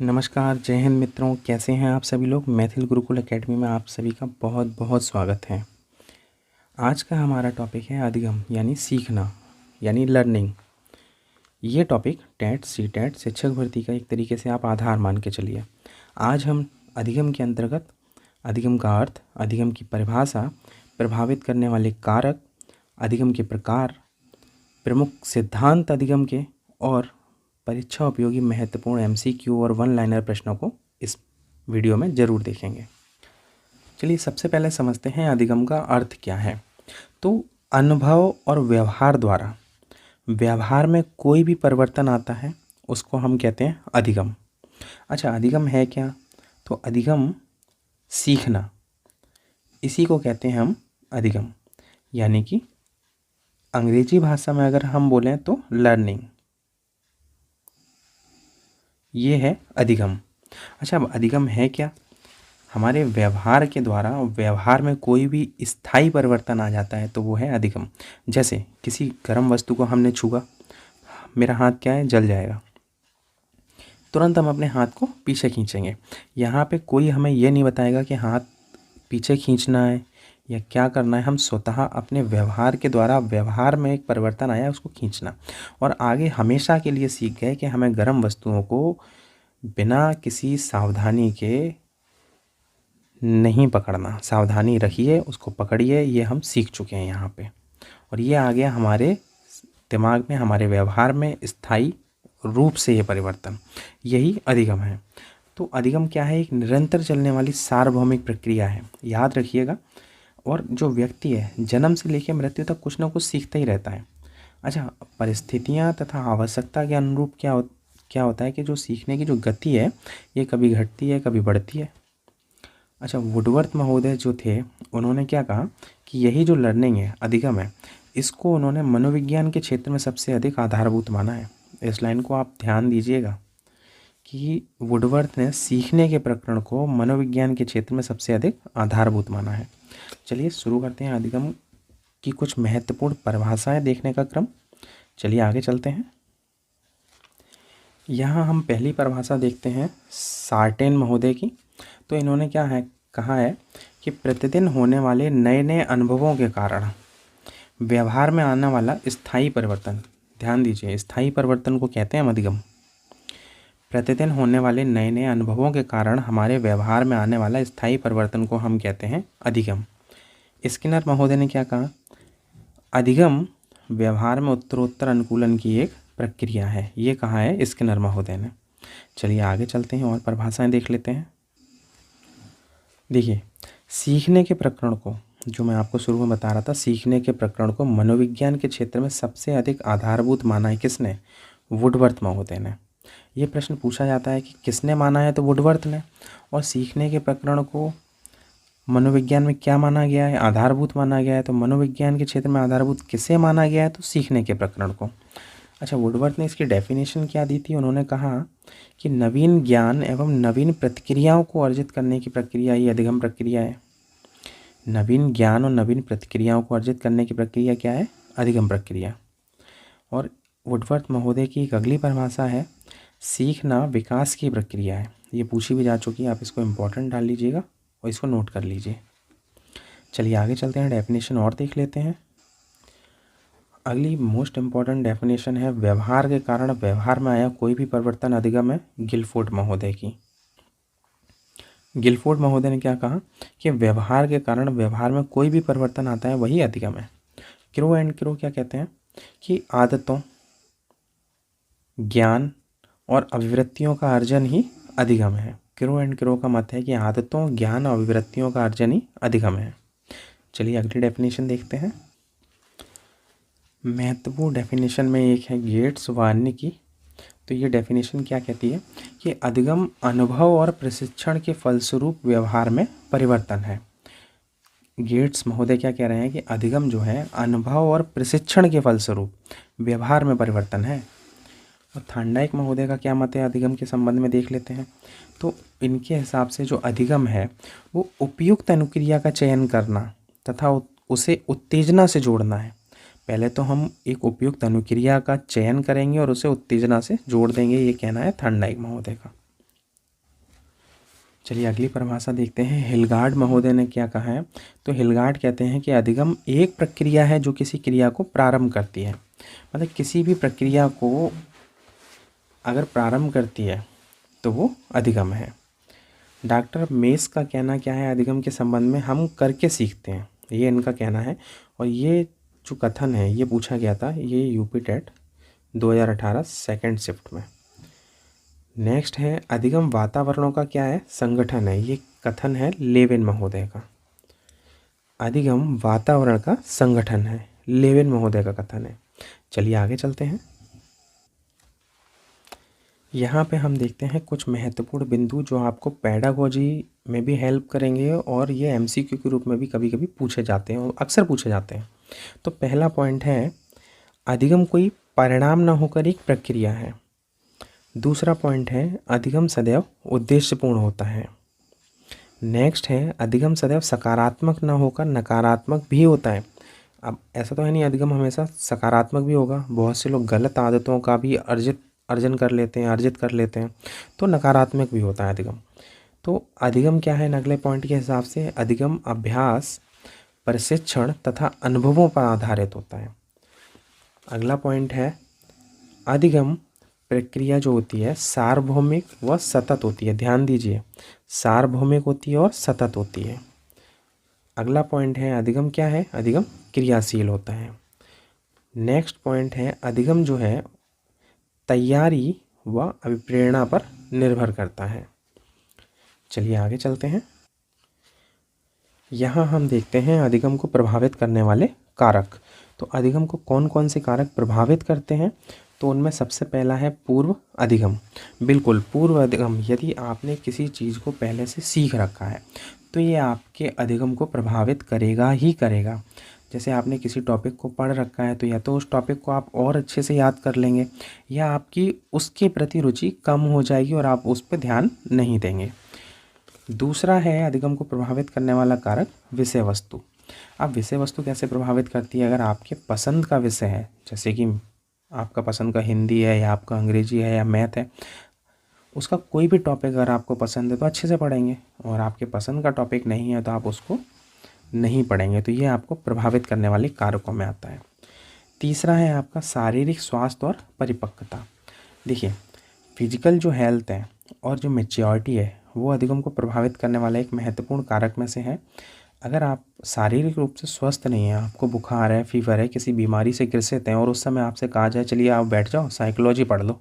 नमस्कार, जय हिंद मित्रों। कैसे हैं आप सभी लोग। मैथिल गुरुकुल एकेडमी में आप सभी का बहुत बहुत स्वागत है। आज का हमारा टॉपिक है अधिगम यानी सीखना यानी लर्निंग। ये टॉपिक टेट सीटेट शिक्षक भर्ती का एक तरीके से आप आधार मान के चलिए। आज हम अधिगम के अंतर्गत अधिगम का अर्थ, अधिगम की परिभाषा, प्रभावित करने वाले कारक, अधिगम के प्रकार, प्रमुख सिद्धांत अधिगम के और परीक्षा उपयोगी महत्वपूर्ण एमसीक्यू और वन लाइनर प्रश्नों को इस वीडियो में ज़रूर देखेंगे। चलिए सबसे पहले समझते हैं अधिगम का अर्थ क्या है। तो अनुभव और व्यवहार द्वारा व्यवहार में कोई भी परिवर्तन आता है उसको हम कहते हैं अधिगम। अच्छा, अधिगम है क्या? तो अधिगम सीखना, इसी को कहते हैं हम अधिगम, यानी कि अंग्रेजी भाषा में अगर हम बोलें तो लर्निंग, ये है अधिगम। अच्छा, अब अधिगम है क्या? हमारे व्यवहार के द्वारा व्यवहार में कोई भी स्थायी परिवर्तन आ जाता है तो वो है अधिगम। जैसे किसी गर्म वस्तु को हमने छुआ, मेरा हाथ क्या है, जल जाएगा, तुरंत हम अपने हाथ को पीछे खींचेंगे। यहाँ पे कोई हमें ये नहीं बताएगा कि हाथ पीछे खींचना है या क्या करना है। हम स्वतः अपने व्यवहार के द्वारा, व्यवहार में एक परिवर्तन आया उसको खींचना, और आगे हमेशा के लिए सीख गए कि हमें गर्म वस्तुओं को बिना किसी सावधानी के नहीं पकड़ना। सावधानी रखिए, उसको पकड़िए, ये हम सीख चुके हैं यहाँ पे, और ये आ गया हमारे दिमाग में, हमारे व्यवहार में स्थायी रूप से ये परिवर्तन, यही अधिगम है। तो अधिगम क्या है? एक निरंतर चलने वाली सार्वभौमिक प्रक्रिया है, याद रखिएगा। और जो व्यक्ति है जन्म से लेकर मृत्यु तक कुछ ना कुछ सीखता ही रहता है। अच्छा, परिस्थितियाँ तथा आवश्यकता के अनुरूप क्या होता है कि जो सीखने की जो गति है ये कभी घटती है कभी बढ़ती है। अच्छा, वुडवर्थ महोदय जो थे उन्होंने क्या कहा कि यही जो लर्निंग है, अधिगम है, इसको उन्होंने मनोविज्ञान के क्षेत्र में सबसे अधिक आधारभूत माना है। इस लाइन को आप ध्यान दीजिएगा कि वुडवर्थ ने सीखने के प्रकरण को मनोविज्ञान के क्षेत्र में सबसे अधिक आधारभूत माना है। चलिए शुरू करते हैं अधिगम की कुछ महत्वपूर्ण परिभाषाएं देखने का क्रम। चलिए आगे चलते हैं। यहाँ हम पहली परिभाषा देखते हैं सार्टेन महोदय की। तो इन्होंने क्या है कहा है कि प्रतिदिन होने वाले नए नए अनुभवों के कारण व्यवहार में आने वाला स्थायी परिवर्तन, ध्यान दीजिए, स्थायी परिवर्तन को कहते हैं हम अधिगम। प्रतिदिन होने वाले नए नए अनुभवों के कारण हमारे व्यवहार में आने वाला स्थायी परिवर्तन को हम कहते हैं अधिगम। स्किनर महोदय ने क्या कहा? अधिगम व्यवहार में उत्तरोत्तर अनुकूलन की एक प्रक्रिया है, ये कहा है स्किनर महोदय ने। चलिए आगे चलते हैं और परिभाषाएं देख लेते हैं। देखिए, सीखने के प्रकरण को, जो मैं आपको शुरू में बता रहा था, सीखने के प्रकरण को मनोविज्ञान के क्षेत्र में सबसे अधिक आधारभूत माना है किसने? वुडवर्थ महोदय ने। ये प्रश्न पूछा जाता है कि किसने माना है, तो वुडवर्थ ने। और सीखने के प्रकरण को मनोविज्ञान में क्या माना गया है? आधारभूत माना गया है। तो मनोविज्ञान के क्षेत्र में आधारभूत किसे माना गया है? तो सीखने के प्रकरण को। अच्छा, वुडवर्थ ने इसकी डेफिनेशन क्या दी थी? उन्होंने कहा कि नवीन ज्ञान एवं नवीन प्रतिक्रियाओं को अर्जित करने की प्रक्रिया ही अधिगम प्रक्रिया है। नवीन ज्ञान और नवीन प्रतिक्रियाओं को अर्जित करने की प्रक्रिया क्या है? अधिगम प्रक्रिया। और वुडवर्थ महोदय की एक अगली परिभाषा है सीखना विकास की प्रक्रिया है। ये पूछी भी जा चुकी है, आप इसको इम्पोर्टेंट डाल लीजिएगा और इसको नोट कर लीजिए। चलिए आगे चलते हैं, डेफिनेशन और देख लेते हैं। अगली मोस्ट इम्पॉर्टेंट डेफिनेशन है व्यवहार के कारण व्यवहार में आया कोई भी परिवर्तन अधिगम है, गिलफोर्ड महोदय की। गिलफोर्ड महोदय ने क्या कहा कि व्यवहार के कारण व्यवहार में कोई भी परिवर्तन आता है वही अधिगम है। क्रो एंड क्रो क्या कहते हैं कि आदतों, ज्ञान और अभिवृत्तियों का अर्जन ही अधिगम है। क्रो एंड क्रो का मत है कि आदतों, ज्ञान और अभिवृत्तियों का अर्जन ही अधिगम है। चलिए अगली डेफिनेशन देखते हैं। महत्वपूर्ण डेफिनेशन में एक है गेट्स वार्निक की। तो ये डेफिनेशन क्या कहती है कि अधिगम अनुभव और प्रशिक्षण के फलस्वरूप व्यवहार में परिवर्तन है। गेट्स महोदय क्या कह रहे हैं कि अधिगम जो है अनुभव और प्रशिक्षण के फलस्वरूप व्यवहार में परिवर्तन है। और थांडाइक महोदय का क्या मत है अधिगम के संबंध में देख लेते हैं। तो इनके हिसाब से जो अधिगम है वो उपयुक्त अनुक्रिया का चयन करना तथा उसे उत्तेजना से जोड़ना है। पहले तो हम एक उपयुक्त अनुक्रिया का चयन करेंगे और उसे उत्तेजना से जोड़ देंगे, ये कहना है थांडाइक महोदय का। चलिए अगली परिभाषा देखते हैं। हिलगार्ड महोदय ने क्या कहा है? तो हिलगार्ड कहते हैं कि अधिगम एक प्रक्रिया है जो किसी क्रिया को प्रारंभ करती है। मतलब किसी भी प्रक्रिया को अगर प्रारंभ करती है तो वो अधिगम है। डॉक्टर मेस का कहना क्या है अधिगम के संबंध में? हम करके सीखते हैं, ये इनका कहना है। और ये जो कथन है ये पूछा गया था, ये यूपी टेट 2018 सेकंड शिफ्ट में। नेक्स्ट है अधिगम वातावरणों का क्या है? संगठन है। ये कथन है लेविन महोदय का। अधिगम वातावरण का संगठन है, लेविन महोदय का कथन है। चलिए आगे चलते हैं। यहाँ पे हम देखते हैं कुछ महत्वपूर्ण बिंदु जो आपको पेडागोजी में भी हेल्प करेंगे और ये एमसीक्यू के रूप में भी कभी कभी पूछे जाते हैं और अक्सर पूछे जाते हैं। तो पहला पॉइंट है अधिगम कोई परिणाम न होकर एक प्रक्रिया है। दूसरा पॉइंट है अधिगम सदैव उद्देश्यपूर्ण होता है। नेक्स्ट है अधिगम सदैव सकारात्मक न होकर नकारात्मक भी होता है। अब ऐसा तो है नहीं अधिगम हमेशा सकारात्मक भी होगा, बहुत से लोग गलत आदतों का भी अर्जित कर लेते हैं, तो नकारात्मक भी होता है अधिगम। तो अधिगम क्या है? अगले पॉइंट के हिसाब से अधिगम अभ्यास, प्रशिक्षण तथा अनुभवों पर आधारित होता है। अगला पॉइंट है अधिगम प्रक्रिया जो होती है सार्वभौमिक व सतत होती है। ध्यान दीजिए, सार्वभौमिक होती है और सतत होती है। अगला पॉइंट है अधिगम क्या है? अधिगम क्रियाशील होता है। नेक्स्ट पॉइंट है अधिगम जो है तैयारी व अभिप्रेरणा पर निर्भर करता है। चलिए आगे चलते हैं। यहाँ हम देखते हैं अधिगम को प्रभावित करने वाले कारक। तो अधिगम को कौन कौन से कारक प्रभावित करते हैं? तो उनमें सबसे पहला है पूर्व अधिगम। बिल्कुल, पूर्व अधिगम। यदि आपने किसी चीज़ को पहले से सीख रखा है तो ये आपके अधिगम को प्रभावित करेगा ही करेगा। जैसे आपने किसी टॉपिक को पढ़ रखा है तो या तो उस टॉपिक को आप और अच्छे से याद कर लेंगे या आपकी उसके प्रति रुचि कम हो जाएगी और आप उस पर ध्यान नहीं देंगे। दूसरा है अधिगम को प्रभावित करने वाला कारक विषय वस्तु। अब विषय वस्तु कैसे प्रभावित करती है? अगर आपके पसंद का विषय है, जैसे कि आपका पसंद का हिंदी है या आपका अंग्रेजी है या मैथ है, उसका कोई भी टॉपिक अगर आपको पसंद है तो अच्छे से पढ़ेंगे, और आपके पसंद का टॉपिक नहीं है तो आप उसको नहीं पढ़ेंगे। तो ये आपको प्रभावित करने वाले कारकों में आता है। तीसरा है आपका शारीरिक स्वास्थ्य और परिपक्वता। देखिए, फिजिकल जो हेल्थ है और जो मैच्योरिटी है वो अधिगम को प्रभावित करने वाला एक महत्वपूर्ण कारक में से है। अगर आप शारीरिक रूप से स्वस्थ नहीं हैं, आपको बुखार है, फीवर है, किसी बीमारी से ग्रसित हैं और उस समय आपसे कहा जाए चलिए आप बैठ जाओ साइकोलॉजी पढ़ लो,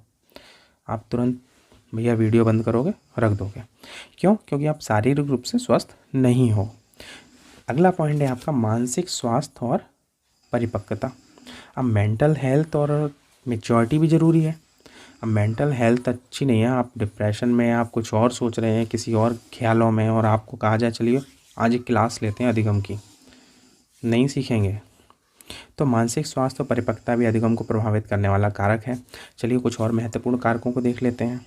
आप तुरंत भैया वीडियो बंद करोगे, रख दोगे। क्यों? क्योंकि आप शारीरिक रूप से स्वस्थ नहीं हो। अगला पॉइंट है आपका मानसिक स्वास्थ्य और परिपक्वता। अब मेंटल हेल्थ और मैच्योरिटी भी ज़रूरी है। अब मेंटल हेल्थ अच्छी नहीं है, आप डिप्रेशन में, आप कुछ और सोच रहे हैं किसी और ख्यालों में, और आपको कहा जाए चलिए आज एक क्लास लेते हैं अधिगम की, नहीं सीखेंगे। तो मानसिक स्वास्थ्य और परिपक्वता भी अधिगम को प्रभावित करने वाला कारक है। चलिए कुछ और महत्वपूर्ण कारकों को देख लेते हैं।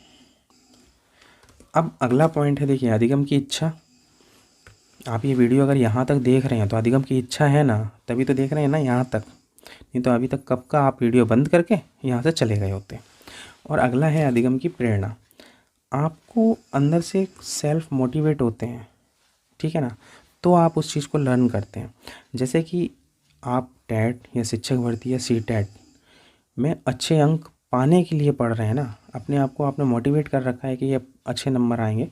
अब अगला पॉइंट है, देखिए अधिगम की इच्छा। आप ये वीडियो अगर यहाँ तक देख रहे हैं तो अधिगम की इच्छा है ना, तभी तो देख रहे हैं ना यहाँ तक, नहीं तो अभी तक कब का आप वीडियो बंद करके यहाँ से चले गए होते। और अगला है अधिगम की प्रेरणा। आपको अंदर से सेल्फ मोटिवेट होते हैं, ठीक है ना, तो आप उस चीज़ को लर्न करते हैं। जैसे कि आप टेट या शिक्षक भर्ती या सीटेट में अच्छे अंक पाने के लिए पढ़ रहे हैं ना, अपने आप को आपने मोटिवेट कर रखा है कि ये अच्छे नंबर आएंगे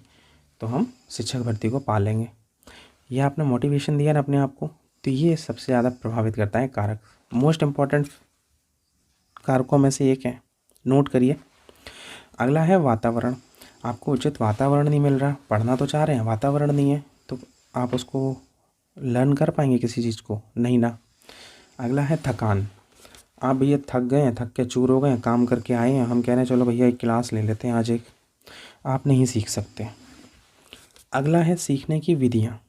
तो हम शिक्षक भर्ती को पा लेंगे, यह आपने मोटिवेशन दिया ना अपने आप को, तो ये सबसे ज़्यादा प्रभावित करता है कारक। मोस्ट इम्पॉर्टेंट कारकों में से एक है, नोट करिए। अगला है वातावरण। आपको उचित वातावरण नहीं मिल रहा, पढ़ना तो चाह रहे हैं, वातावरण नहीं है, तो आप उसको लर्न कर पाएंगे किसी चीज़ को? नहीं ना। अगला है थकान। आप भैया थक गए हैं, थक के चूर हो गए हैं, काम करके आए हैं, हम कह रहे हैं चलो भैया एक क्लास ले लेते हैं आज एक, आप नहीं सीख सकते। अगला है सीखने की विधियाँ।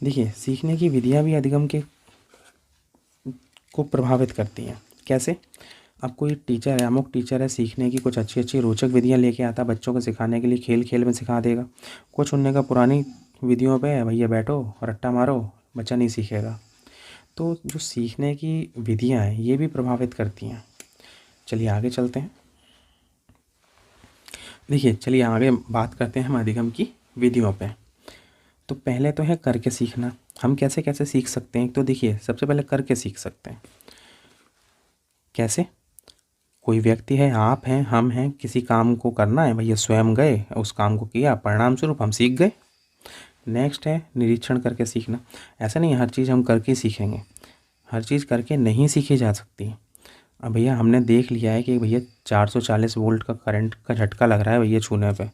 देखिए, सीखने की विधियाँ भी अधिगम के को प्रभावित करती हैं। कैसे? अब कोई टीचर है, अमुक टीचर है, सीखने की कुछ अच्छी अच्छी रोचक विधियाँ लेके आता, बच्चों को सिखाने के लिए खेल खेल में सिखा देगा। कुछ उनने का पुरानी विधियों पे भैया बैठो रट्टा मारो, बच्चा नहीं सीखेगा। तो जो सीखने की विधियाँ हैं ये भी प्रभावित करती हैं। चलिए आगे चलते हैं। देखिए, चलिए आगे बात करते हैं हम अधिगम की विधियों पे। तो पहले तो है करके सीखना। हम कैसे कैसे सीख सकते हैं? तो देखिए, सबसे पहले करके सीख सकते हैं। कैसे? कोई व्यक्ति है, आप हैं, हम हैं, किसी काम को करना है, भैया स्वयं गए, उस काम को किया, परिणाम स्वरूप हम सीख गए। नेक्स्ट है निरीक्षण करके सीखना। ऐसा नहीं हर चीज़ हम करके सीखेंगे, हर चीज़ करके नहीं सीखी जा सकती। अब भैया हमने देख लिया है कि भैया 440 वोल्ट का करंट का झटका लग रहा है भैया छूने पे,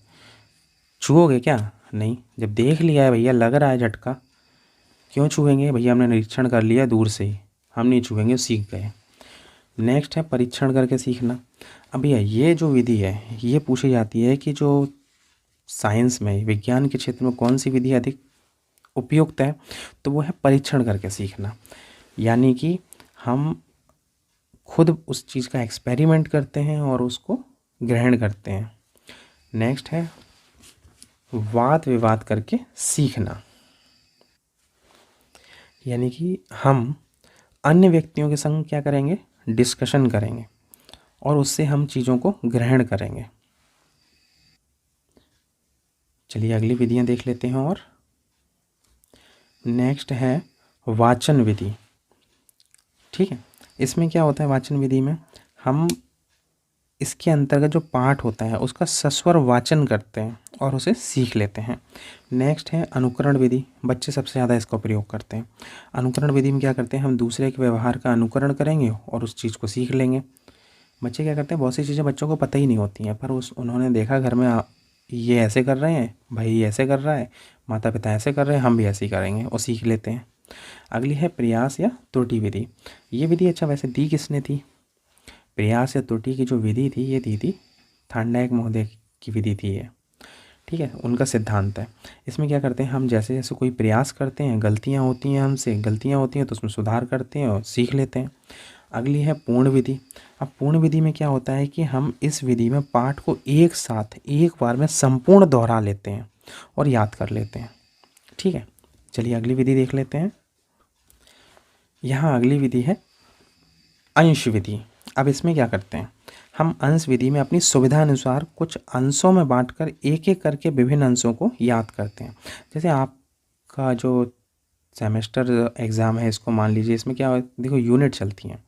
छुओगे क्या? नहीं। जब देख लिया है भैया लग रहा है झटका, क्यों छुएंगे? भैया हमने निरीक्षण कर लिया दूर से ही, हम नहीं छुएंगे, सीख गए। नेक्स्ट है परीक्षण करके सीखना। अब भैया ये जो विधि है ये पूछी जाती है कि जो साइंस में, विज्ञान के क्षेत्र में कौन सी विधि अधिक उपयुक्त है, तो वो है परीक्षण करके सीखना। यानी कि हम खुद उस चीज़ का एक्सपेरिमेंट करते हैं और उसको ग्रहण करते हैं। नेक्स्ट है वाद विवाद करके सीखना। यानी कि हम अन्य व्यक्तियों के संग क्या करेंगे? डिस्कशन करेंगे और उससे हम चीज़ों को ग्रहण करेंगे। चलिए अगली विधियां देख लेते हैं। और नेक्स्ट है वाचन विधि। ठीक है, इसमें क्या होता है? वाचन विधि में हम इसके अंतर्गत जो पाठ होता है उसका सस्वर वाचन करते हैं और उसे सीख लेते हैं। नेक्स्ट है अनुकरण विधि। बच्चे सबसे ज़्यादा इसका प्रयोग करते हैं। अनुकरण विधि में क्या करते हैं? हम दूसरे के व्यवहार का अनुकरण करेंगे और उस चीज़ को सीख लेंगे। बच्चे क्या करते हैं? बहुत सी चीज़ें बच्चों को पता ही नहीं होती हैं, पर उन्होंने देखा घर में ये ऐसे कर रहे हैं, भाई ऐसे कर रहा है, माता पिता ऐसे कर रहे हैं, हम भी ऐसे ही करेंगे और सीख लेते हैं। अगली है प्रयास या त्रुटि विधि। ये विधि अच्छा वैसे दी किसने थी? प्रयास या त्रुटि की जो विधि थी ये दी थी थार्डनायक महोदय की विधि थी ये। ठीक है, उनका सिद्धांत है। इसमें क्या करते हैं? हम जैसे जैसे कोई प्रयास करते हैं, गलतियाँ होती हैं, हमसे गलतियाँ होती हैं तो उसमें सुधार करते हैं और सीख लेते हैं। अगली है पूर्ण विधि। अब पूर्ण विधि में क्या होता है कि हम इस विधि में पाठ को एक साथ एक बार में संपूर्ण दोहरा लेते हैं और याद कर लेते हैं। ठीक है, चलिए अगली विधि देख लेते हैं। यहाँ अगली विधि है अंश विधि। अब इसमें क्या करते हैं? हम अंश विधि में अपनी सुविधा अनुसार कुछ अंशों में बांटकर एक एक करके विभिन्न अंशों को याद करते हैं। जैसे आपका जो सेमेस्टर एग्ज़ाम है, इसको मान लीजिए, इसमें क्या देखो यूनिट चलती हैं,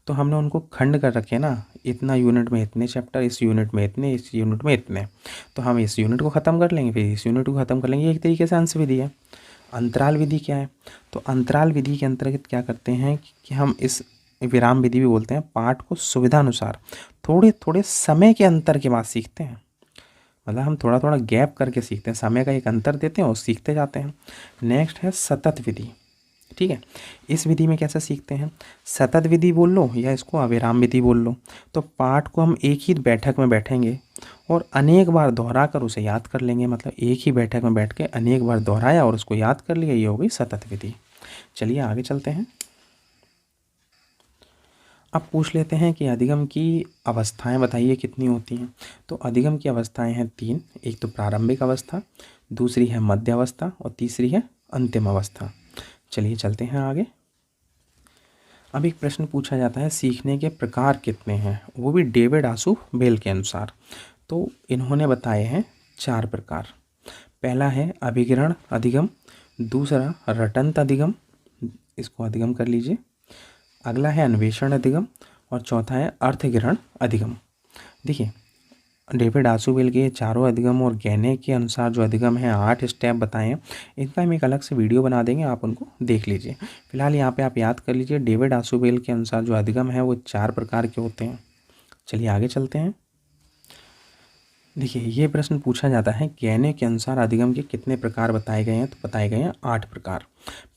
तो हमने उनको खंड कर रखे ना, इतना यूनिट में इतने चैप्टर, इस यूनिट में इतने, इस यूनिट में इतने, तो हम इस यूनिट को ख़त्म कर लेंगे, फिर इस यूनिट को ख़त्म कर लेंगे। एक तरीके से अंश विधि है। अंतराल विधि क्या है? तो अंतराल विधि के अंतर्गत क्या करते हैं कि हम इस विराम विधि भी बोलते हैं, पाठ को सुविधा अनुसार थोड़े थोड़े समय के अंतर के बाद सीखते हैं। मतलब हम थोड़ा थोड़ा गैप करके सीखते हैं, समय का एक अंतर देते हैं और सीखते जाते हैं। नेक्स्ट है सतत विधि। ठीक है, इस विधि में कैसे सीखते हैं? सतत विधि बोल लो या इसको अविराम विधि बोल लो। तो पाठ को हम एक ही बैठक में बैठेंगे और अनेक बार दोहरा कर उसे याद कर लेंगे। मतलब एक ही बैठक में बैठ के अनेक बार दोहराया और उसको याद कर लिया, ये हो गई सतत विधि। चलिए आगे चलते हैं। अब पूछ लेते हैं कि अधिगम की अवस्थाएं बताइए कितनी होती हैं। तो अधिगम की अवस्थाएं हैं 3। एक तो प्रारंभिक अवस्था, दूसरी है मध्य अवस्था और तीसरी है अंतिम अवस्था। चलिए चलते हैं आगे। अब एक प्रश्न पूछा जाता है सीखने के प्रकार कितने हैं, वो भी डेविड आसू बेल के अनुसार। तो इन्होंने बताए हैं 4 प्रकार। पहला है अभिग्रहण अधिगम, दूसरा रटंत अधिगम, इसको अधिगम कर लीजिए। अगला है अन्वेषण अधिगम और चौथा है अर्थग्रहण अधिगम। देखिए, डेविड आसुबेल के चारों अधिगम और गैने के अनुसार जो अधिगम है 8 स्टेप बताए हैं, इनका हम एक अलग से वीडियो बना देंगे, आप उनको देख लीजिए। फिलहाल यहाँ पे आप याद कर लीजिए, डेविड आसुबेल के अनुसार जो अधिगम है वो 4 प्रकार के होते हैं। चलिए आगे चलते हैं। देखिए, ये प्रश्न पूछा जाता है गैने के अनुसार अधिगम के कितने प्रकार बताए गए हैं। तो बताए गए हैं 8 प्रकार।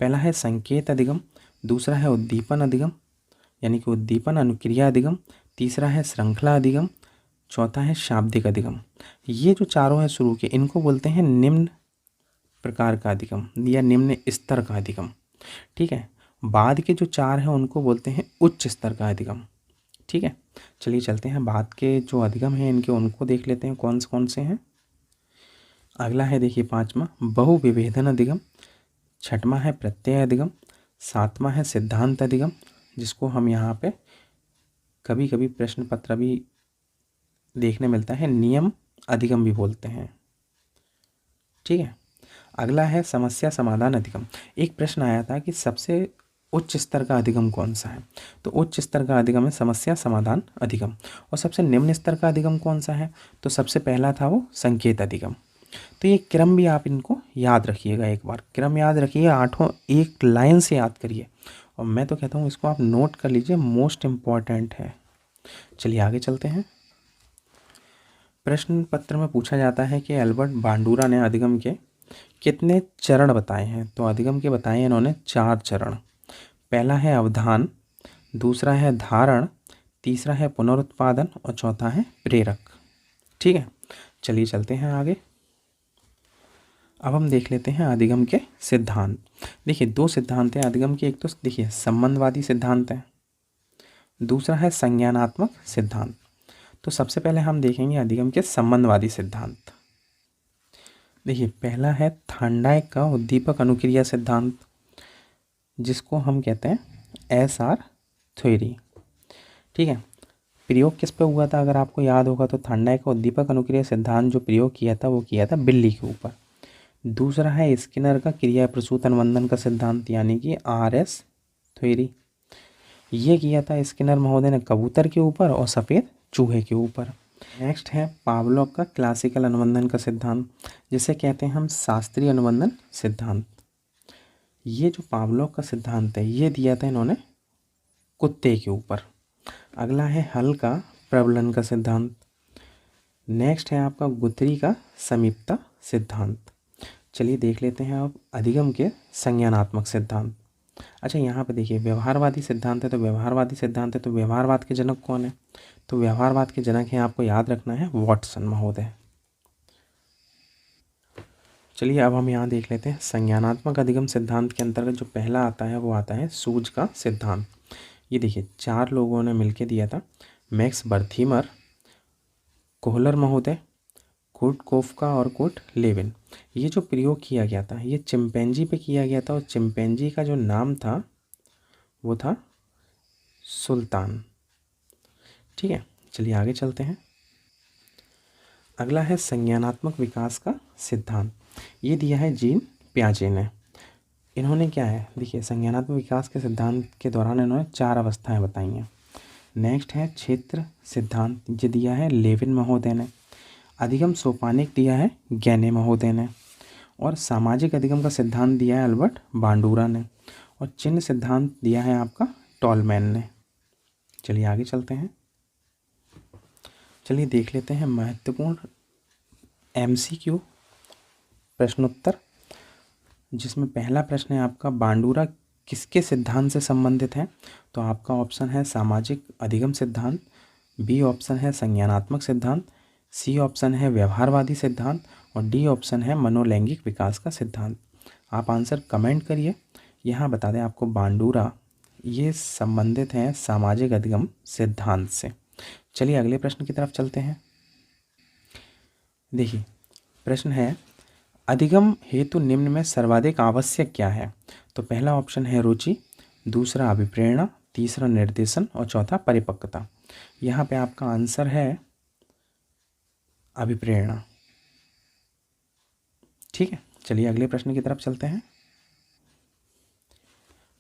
पहला है संकेत अधिगम, दूसरा है उद्दीपन अधिगम यानी कि उद्दीपन अनुक्रिया अधिगम, तीसरा है श्रृंखला अधिगम, चौथा है शाब्दिक अधिगम। ये जो चारों हैं शुरू के, इनको बोलते हैं निम्न प्रकार का अधिगम या निम्न स्तर का अधिगम। ठीक है, बाद के जो 4 हैं उनको बोलते हैं उच्च स्तर का अधिगम। ठीक है, चलिए चलते हैं, बाद के जो अधिगम हैं इनके उनको देख लेते हैं कौन से हैं। अगला है देखिए 5वां बहुविभेदन अधिगम, 6वां है प्रत्यय अधिगम, 7वां है सिद्धांत अधिगम, जिसको हम यहाँ पे कभी कभी प्रश्न पत्र भी देखने मिलता है नियम अधिगम भी बोलते हैं। ठीक है। अगला है समस्या समाधान अधिगम। एक प्रश्न आया था कि सबसे उच्च स्तर का अधिगम कौन सा है, तो उच्च स्तर का अधिगम है समस्या समाधान अधिगम। और सबसे निम्न स्तर का अधिगम कौन सा है, तो सबसे पहला था वो संकेत अधिगम। तो ये क्रम भी आप इनको याद रखिएगा, एक बार क्रम याद रखिए, आठों एक लाइन से याद करिए, और मैं तो कहता हूँ इसको आप नोट कर लीजिए, मोस्ट इम्पॉर्टेंट है। चलिए आगे चलते हैं। प्रश्न पत्र में पूछा जाता है कि एल्बर्ट बांडुरा ने अधिगम के कितने चरण बताए हैं, तो अधिगम के बताए हैं इन्होंने 4 चरण। पहला है अवधान, दूसरा है धारण, तीसरा है पुनरुत्पादन और चौथा है प्रेरक। ठीक है, चलिए चलते हैं आगे। अब हम देख लेते हैं अधिगम के सिद्धांत। देखिए 2 सिद्धांत हैं अधिगम के, एक तो देखिए संबंधवादी सिद्धांत है, दूसरा है संज्ञानात्मक सिद्धांत। तो सबसे पहले हम देखेंगे अधिगम के संबंधवादी सिद्धांत। देखिए पहला है थांडाइक का उद्दीपक अनुक्रिया सिद्धांत, जिसको हम कहते हैं SR थ्योरी। ठीक है, प्रयोग किस पे हुआ था अगर आपको याद होगा, तो थांडाइक का उद्दीपक अनुक्रिया सिद्धांत जो प्रयोग किया था वो किया था बिल्ली के ऊपर। दूसरा है स्किनर का क्रिया प्रसूत अनुबंधन का सिद्धांत, यानी कि RS थ्योरी। ये किया था स्किनर महोदय ने कबूतर के ऊपर और सफ़ेद चूहे के ऊपर। नेक्स्ट है पावलोव का क्लासिकल अनुबंधन का सिद्धांत, जिसे कहते हैं हम शास्त्रीय अनुबंधन सिद्धांत। ये जो पावलोव का सिद्धांत है ये दिया था इन्होंने कुत्ते के ऊपर। अगला है हल का प्रबलन का सिद्धांत। नेक्स्ट है आपका गुथरी का समीपता सिद्धांत। चलिए देख लेते हैं अब अधिगम के संज्ञानात्मक सिद्धांत। अच्छा यहाँ पे देखिए व्यवहारवादी सिद्धांत है, तो व्यवहारवादी सिद्धांत है तो व्यवहारवाद के जनक कौन है, तो व्यवहारवाद के जनक हैं, आपको याद रखना है, वॉटसन महोदय। चलिए अब हम यहाँ देख लेते हैं संज्ञानात्मक अधिगम सिद्धांत के अंतर्गत जो पहला आता है वो आता है सूज का सिद्धांत। ये देखिए 4 लोगों ने मिलकर दिया था, मैक्स बर्थीमर, कोहलर महोदय, कुर्ट कोफका और कुर्ट लेविन। ये जो प्रयोग किया गया था ये चिंपैंजी पे किया गया था, और चिंपैंजी का जो नाम था वो था सुल्तान। ठीक है, चलिए आगे चलते हैं। अगला है संज्ञानात्मक विकास का सिद्धांत। ये दिया है जीन पियाजे ने। इन्होंने क्या है देखिए संज्ञानात्मक विकास के सिद्धांत के दौरान इन्होंने 4 अवस्थाएं बताई हैं। नेक्स्ट है क्षेत्र सिद्धांत, ये दिया है लेविन महोदय ने। अधिगम सोपानिक दिया है गैने महोदय ने। और सामाजिक अधिगम का सिद्धांत दिया है अल्बर्ट बांडुरा ने। और चिन्ह सिद्धांत दिया है आपका टॉलमैन ने। चलिए आगे चलते हैं। चलिए देख लेते हैं महत्वपूर्ण MCQ प्रश्नोत्तर, जिसमें पहला प्रश्न है आपका बांडुरा किसके सिद्धांत से संबंधित है, तो आपका ऑप्शन है सामाजिक अधिगम सिद्धांत, बी ऑप्शन है संज्ञानात्मक सिद्धांत, सी ऑप्शन है व्यवहारवादी सिद्धांत और डी ऑप्शन है मनोलैंगिक विकास का सिद्धांत। आप आंसर कमेंट करिए। यहाँ बता दें आपको बांडुरा ये संबंधित हैं सामाजिक अधिगम सिद्धांत से। चलिए अगले प्रश्न की तरफ चलते हैं। देखिए प्रश्न है अधिगम हेतु निम्न में सर्वाधिक आवश्यक क्या है, तो पहला ऑप्शन है रुचि, दूसरा अभिप्रेरणा, तीसरा निर्देशन और चौथा परिपक्वता। यहाँ पे आपका आंसर है अभिप्रेरणा। ठीक है, चलिए अगले प्रश्न की तरफ चलते हैं।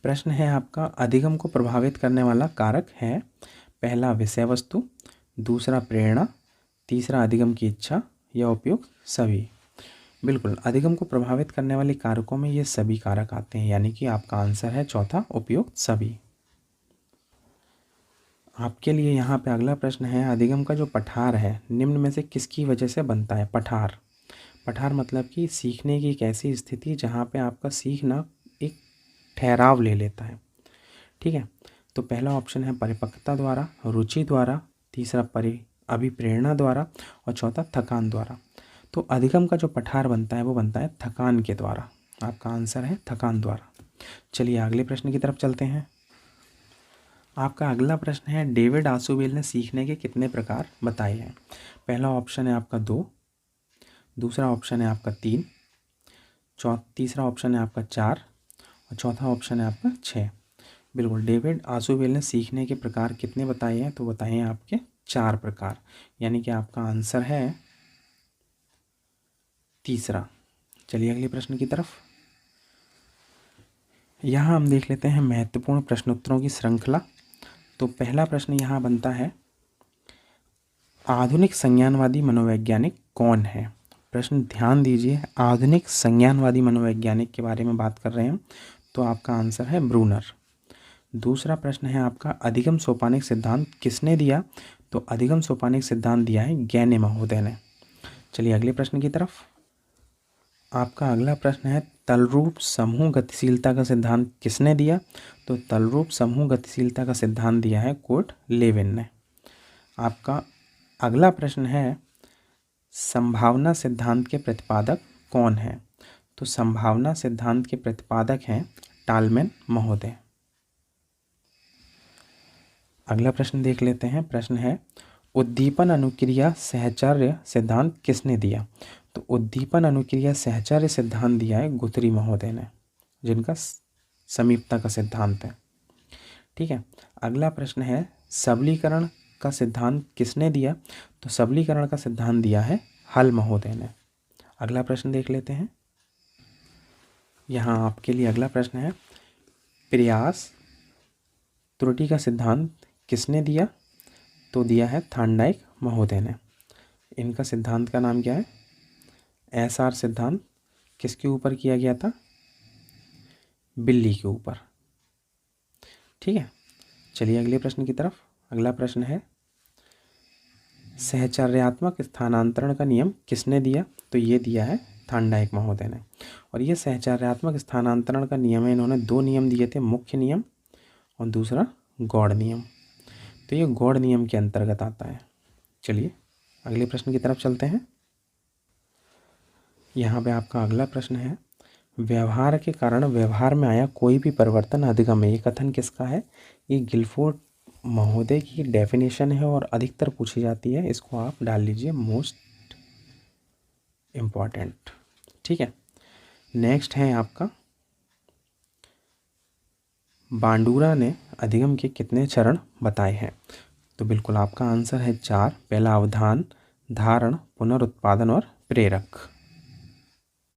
प्रश्न है आपका अधिगम को प्रभावित करने वाला कारक है पहला विषय वस्तु, दूसरा प्रेरणा, तीसरा अधिगम की इच्छा या उपयोग सभी। बिल्कुल, अधिगम को प्रभावित करने वाले कारकों में ये सभी कारक आते हैं, यानी कि आपका आंसर है चौथा उपयुक्त सभी। आपके लिए यहाँ पे अगला प्रश्न है अधिगम का जो पठार है निम्न में से किसकी वजह से बनता है। पठार, पठार मतलब कि सीखने की एक ऐसी स्थिति जहाँ पे आपका सीखना एक ठहराव ले लेता है। ठीक है, तो पहला ऑप्शन है परिपक्वता द्वारा, रुचि द्वारा, तीसरा अभिप्रेरणा द्वारा और चौथा थकान द्वारा। तो अधिगम का जो पठार बनता है वो बनता है थकान के द्वारा। आपका आंसर है थकान द्वारा। चलिए अगले प्रश्न की तरफ चलते हैं। आपका अगला प्रश्न है डेविड आसुबेल ने सीखने के कितने प्रकार बताए हैं। पहला ऑप्शन है आपका 2, दूसरा ऑप्शन है आपका 3, तीसरा ऑप्शन है आपका 4 और चौथा ऑप्शन है आपका 6। बिल्कुल, डेविड आसुबेल ने सीखने के प्रकार कितने बताए हैं, तो बताए हैं आपके 4 प्रकार, यानी कि आपका आंसर है तीसरा। चलिए अगले प्रश्न की तरफ। यहाँ हम देख लेते हैं महत्वपूर्ण प्रश्नोत्तरों की श्रृंखला। तो पहला प्रश्न यहाँ बनता है, आधुनिक संज्ञानवादी मनोवैज्ञानिक कौन है? प्रश्न ध्यान दीजिए, आधुनिक संज्ञानवादी मनोवैज्ञानिक के बारे में बात कर रहे हैं, तो आपका आंसर है ब्रूनर। दूसरा प्रश्न है आपका, अधिगम सोपानिक सिद्धांत किसने दिया? तो अधिगम सोपानिक सिद्धांत दिया है गैने महोदय ने। चलिए अगले प्रश्न की तरफ। आपका अगला प्रश्न है, तलरूप समूह गतिशीलता का सिद्धांत किसने दिया? तो तलरूप समूह गतिशीलता का सिद्धांत दिया है कुर्ट लेविन ने। आपका अगला प्रश्न है, संभावना सिद्धांत के प्रतिपादक कौन है? तो संभावना सिद्धांत के प्रतिपादक हैं टालमैन महोदय। अगला प्रश्न देख लेते हैं। प्रश्न है, उद्दीपन अनुक्रिया सहचर्य सिद्धांत किसने दिया? तो उद्दीपन अनुक्रिया सहचर्य सिद्धांत दिया है गुथरी महोदय ने, जिनका समीपता का सिद्धांत है। ठीक है। अगला प्रश्न है, सबलीकरण का सिद्धांत किसने दिया? तो सबलीकरण का सिद्धांत दिया है हल महोदय ने। अगला प्रश्न देख लेते हैं। यहाँ आपके लिए अगला प्रश्न है, प्रयास त्रुटि का सिद्धांत किसने दिया? तो दिया है थार्नडाइक महोदय ने। इनका सिद्धांत का नाम क्या है? एसआर सिद्धांत। किसके ऊपर किया गया था? बिल्ली के ऊपर। ठीक है। चलिए अगले प्रश्न की तरफ। अगला प्रश्न है, सहचर्यात्मक स्थानांतरण का नियम किसने दिया? तो ये दिया है थार्नडाइक महोदय ने। और ये सहचर्यात्मक स्थानांतरण का नियम है, इन्होंने दो नियम दिए थे, मुख्य नियम और दूसरा गौड़ नियम। तो ये गौड़ नियम के अंतर्गत आता है। चलिए अगले प्रश्न की तरफ चलते हैं। यहाँ पे आपका अगला प्रश्न है, व्यवहार के कारण व्यवहार में आया कोई भी परिवर्तन अधिगम है। ये कथन किसका है? ये गिलफोर्ड महोदय की डेफिनेशन है और अधिकतर पूछी जाती है। इसको आप डाल लीजिए मोस्ट इम्पॉर्टेंट। ठीक है। नेक्स्ट है आपका, बांडुरा ने अधिगम के कितने चरण बताए हैं? तो बिल्कुल आपका आंसर है 4। पहला अवधान, धारण, पुनरुत्पादन और प्रेरक।